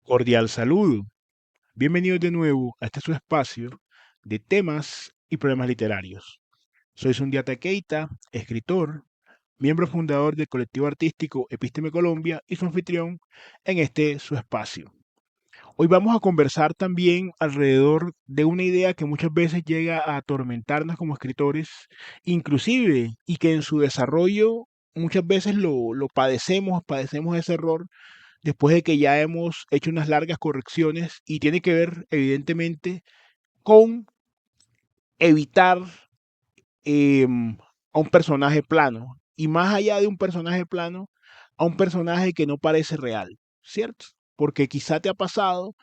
Cordial saludo. Bienvenidos de nuevo a este su espacio de temas y problemas literarios. Soy Sundiata Keita, escritor, miembro fundador del colectivo artístico Epísteme Colombia y su anfitrión en este su espacio. Hoy vamos a conversar también alrededor de una idea que muchas veces llega a atormentarnos como escritores, inclusive, y que en su desarrollo muchas veces lo padecemos ese error después de que ya hemos hecho unas largas correcciones y tiene que ver evidentemente con evitar a un personaje plano y más allá de un personaje plano, a un personaje que no parece real, ¿cierto? Porque quizá te ha pasado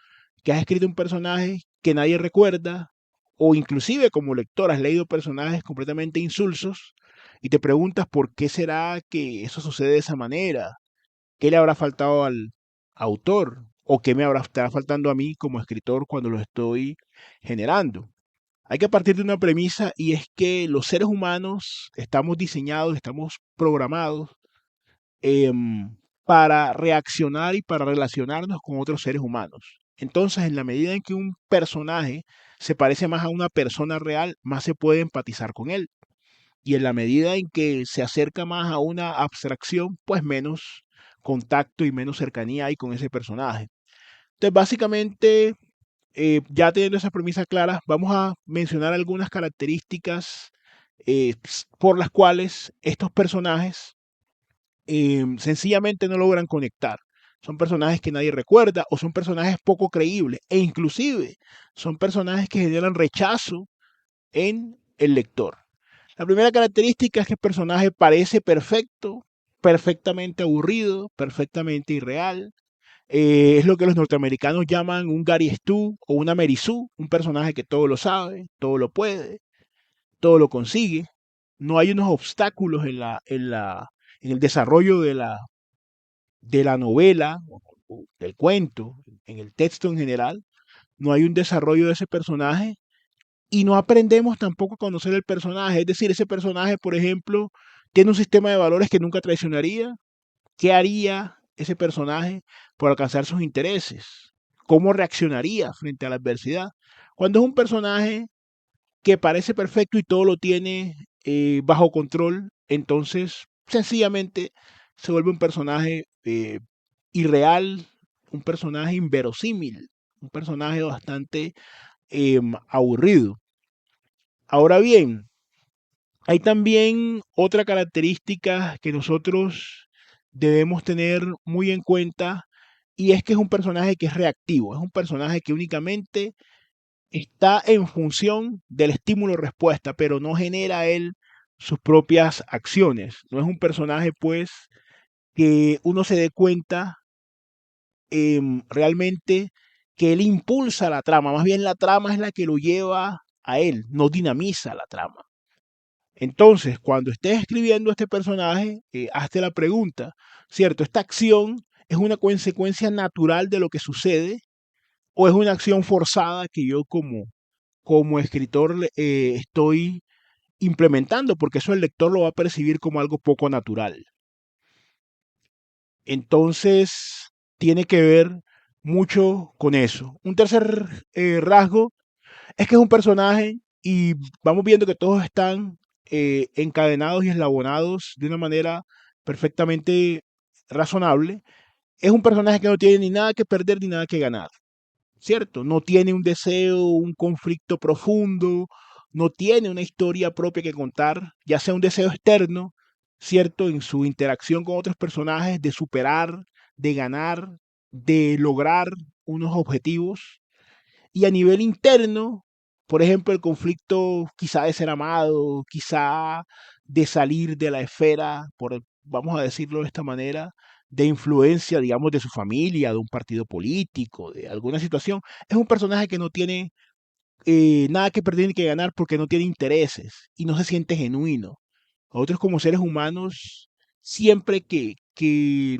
que has escrito un personaje que nadie recuerda o inclusive como lector has leído personajes completamente insulsos y te preguntas por qué será que eso sucede de esa manera. ¿Qué le habrá faltado al autor? ¿O qué me estará faltando a mí como escritor cuando lo estoy generando? Hay que partir de una premisa y es que los seres humanos estamos diseñados, estamos programados para reaccionar y para relacionarnos con otros seres humanos. Entonces, en la medida en que un personaje se parece más a una persona real, más se puede empatizar con él. Y en la medida en que se acerca más a una abstracción, pues menos contacto y menos cercanía hay con ese personaje. Entonces, básicamente, ya teniendo esas premisas claras, vamos a mencionar algunas características por las cuales estos personajes sencillamente no logran conectar. Son personajes que nadie recuerda o son personajes poco creíbles e inclusive son personajes que generan rechazo en el lector. La primera característica es que el personaje parece perfecto, perfectamente aburrido, perfectamente irreal. Es lo que los norteamericanos llaman un Gary Stu o una Mary Sue, un personaje que todo lo sabe, todo lo puede, todo lo consigue. No hay unos obstáculos en el desarrollo de la novela, o del cuento, en el texto en general. No hay un desarrollo de ese personaje y no aprendemos tampoco a conocer el personaje. Es decir, ese personaje, por ejemplo, tiene un sistema de valores que nunca traicionaría. ¿Qué haría ese personaje por alcanzar sus intereses? ¿Cómo reaccionaría frente a la adversidad? Cuando es un personaje que parece perfecto y todo lo tiene bajo control, entonces sencillamente se vuelve un personaje irreal, un personaje inverosímil, un personaje bastante aburrido. Ahora bien, hay también otra característica que nosotros debemos tener muy en cuenta y es que es un personaje que es reactivo, es un personaje que únicamente está en función del estímulo-respuesta, pero no genera él sus propias acciones. No es un personaje, pues, que uno se dé cuenta realmente que él impulsa la trama, más bien la trama es la que lo lleva a él, no dinamiza la trama. Entonces, cuando estés escribiendo este personaje, hazte la pregunta, ¿cierto? ¿Esta acción es una consecuencia natural de lo que sucede o es una acción forzada que yo como escritor estoy implementando? Porque eso el lector lo va a percibir como algo poco natural. Entonces, tiene que ver mucho con eso. Un tercer rasgo es que es un personaje y vamos viendo que todos están encadenados y eslabonados de una manera perfectamente razonable. Es un personaje que no tiene ni nada que perder ni nada que ganar, ¿cierto? No tiene un deseo, un conflicto profundo, no tiene una historia propia que contar, ya sea un deseo externo, ¿cierto? En su interacción con otros personajes, de superar, de ganar, de lograr unos objetivos y a nivel interno, por ejemplo, el conflicto quizá de ser amado, quizá de salir de la esfera, vamos a decirlo de esta manera, de influencia, digamos, de su familia, de un partido político, de alguna situación, es un personaje que no tiene nada que perder ni que ganar porque no tiene intereses y no se siente genuino. Nosotros como seres humanos, siempre que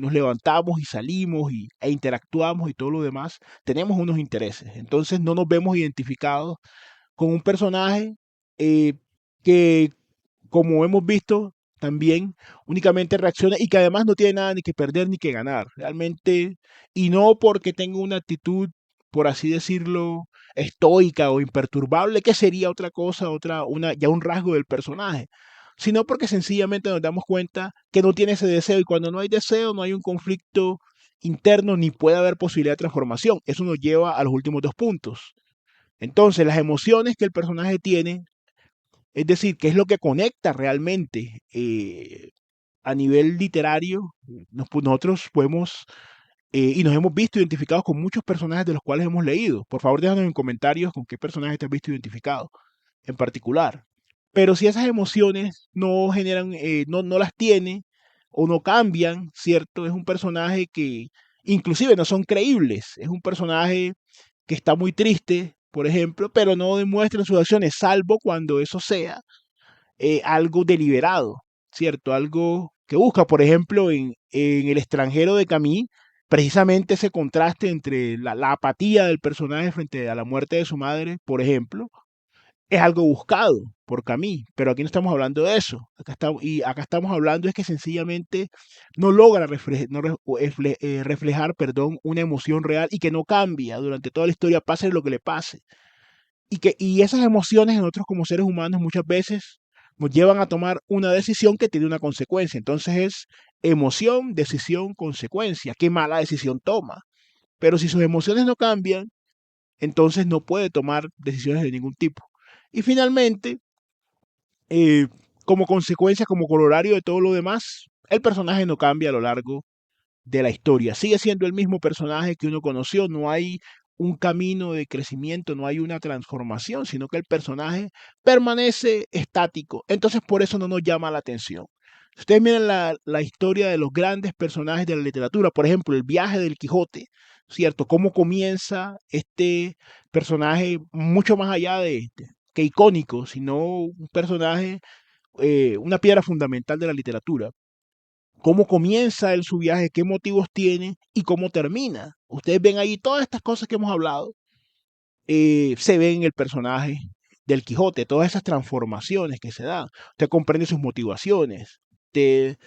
nos levantamos y salimos e interactuamos y todo lo demás, tenemos unos intereses. Entonces no nos vemos identificados con un personaje eh, que, como hemos visto, también únicamente reacciona y que además no tiene nada ni que perder ni que ganar, realmente, y no porque tenga una actitud, por así decirlo, estoica o imperturbable, que sería otra cosa, ya un rasgo del personaje, sino porque sencillamente nos damos cuenta que no tiene ese deseo y cuando no hay deseo no hay un conflicto interno ni puede haber posibilidad de transformación. Eso nos lleva a los últimos dos puntos. Entonces, las emociones que el personaje tiene, es decir, qué es lo que conecta realmente a nivel literario, nosotros podemos y nos hemos visto identificados con muchos personajes de los cuales hemos leído. Por favor, déjanos en comentarios con qué personajes te has visto identificado en particular. Pero si esas emociones no generan, no las tiene o no cambian, ¿cierto? Es un personaje que inclusive no son creíbles. Es un personaje que está muy triste, por ejemplo, pero no demuestra en sus acciones, salvo cuando eso sea algo deliberado, ¿cierto? Algo que busca, por ejemplo, en El extranjero de Camus, precisamente ese contraste entre la apatía del personaje frente a la muerte de su madre, por ejemplo, es algo buscado por Camus, pero aquí no estamos hablando de eso. Acá estamos hablando es que sencillamente no logra reflejar, perdón, una emoción real y que no cambia durante toda la historia, pase lo que le pase. Y esas emociones en nosotros como seres humanos muchas veces nos llevan a tomar una decisión que tiene una consecuencia. Entonces es emoción, decisión, consecuencia. Qué mala decisión toma. Pero si sus emociones no cambian, entonces no puede tomar decisiones de ningún tipo. Y finalmente, eh, como consecuencia, como corolario de todo lo demás, el personaje no cambia a lo largo de la historia. Sigue siendo el mismo personaje que uno conoció, no hay un camino de crecimiento, no hay una transformación, sino que el personaje permanece estático. Entonces por eso no nos llama la atención. Si ustedes miran la historia de los grandes personajes de la literatura, por ejemplo, el viaje del Quijote, ¿cierto? Cómo comienza este personaje mucho más allá que icónico, sino un personaje, una piedra fundamental de la literatura. Cómo comienza él su viaje, qué motivos tiene y cómo termina. Ustedes ven ahí todas estas cosas que hemos hablado, se ven en el personaje del Quijote, todas esas transformaciones que se dan. Usted comprende sus motivaciones, usted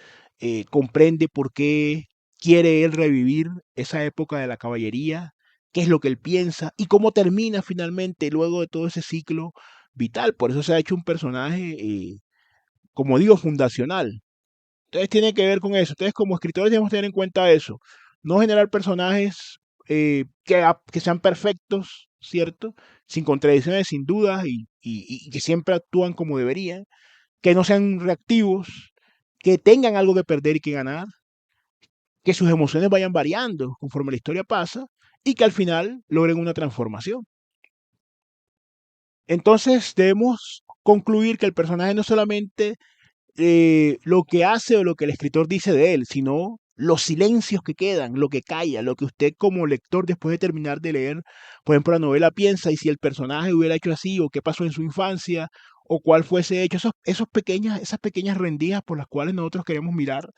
comprende por qué quiere él revivir esa época de la caballería, qué es lo que él piensa y cómo termina finalmente luego de todo ese ciclo vital. Por eso se ha hecho un personaje, como digo, fundacional. Entonces tiene que ver con eso. Entonces como escritores debemos tener en cuenta eso. No generar personajes que sean perfectos, ¿cierto? Sin contradicciones, sin dudas y que siempre actúan como deberían. Que no sean reactivos, que tengan algo que perder y que ganar. Que sus emociones vayan variando conforme la historia pasa y que al final logren una transformación. Entonces debemos concluir que el personaje no solamente lo que hace o lo que el escritor dice de él, sino los silencios que quedan, lo que calla, lo que usted como lector después de terminar de leer, por ejemplo, la novela piensa y si el personaje hubiera hecho así o qué pasó en su infancia o cuál fue ese hecho, esas pequeñas rendijas por las cuales nosotros queremos mirar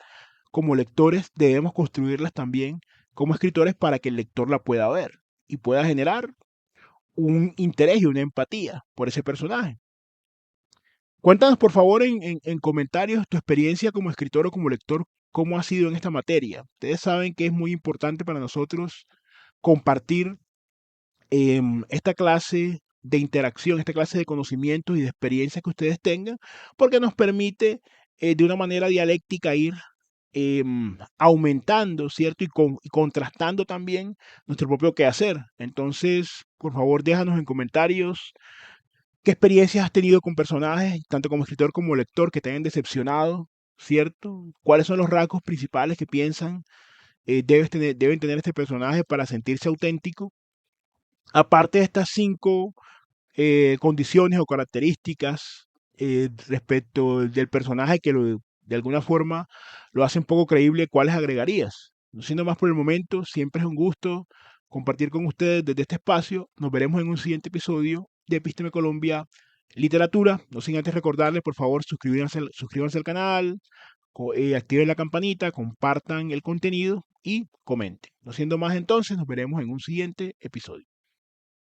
como lectores, debemos construirlas también como escritores para que el lector la pueda ver y pueda generar un interés y una empatía por ese personaje. Cuéntanos, por favor, en comentarios tu experiencia como escritor o como lector, cómo ha sido en esta materia. Ustedes saben que es muy importante para nosotros compartir esta clase de interacción, esta clase de conocimientos y de experiencias que ustedes tengan, porque nos permite de una manera dialéctica ir aumentando, ¿cierto? Y contrastando también nuestro propio quehacer. Entonces, por favor, déjanos en comentarios ¿qué experiencias has tenido con personajes, tanto como escritor como lector, que te hayan decepcionado, ¿cierto? ¿Cuáles son los rasgos principales que piensan deben tener este personaje para sentirse auténtico? Aparte de estas cinco condiciones o características respecto del personaje de alguna forma lo hacen poco creíble, ¿cuáles agregarías? No siendo más por el momento, siempre es un gusto compartir con ustedes desde este espacio. Nos veremos en un siguiente episodio de Epísteme Colombia Literatura. No sin antes recordarles, por favor, suscríbanse al canal, activen la campanita, compartan el contenido y comenten. No siendo más entonces, nos veremos en un siguiente episodio.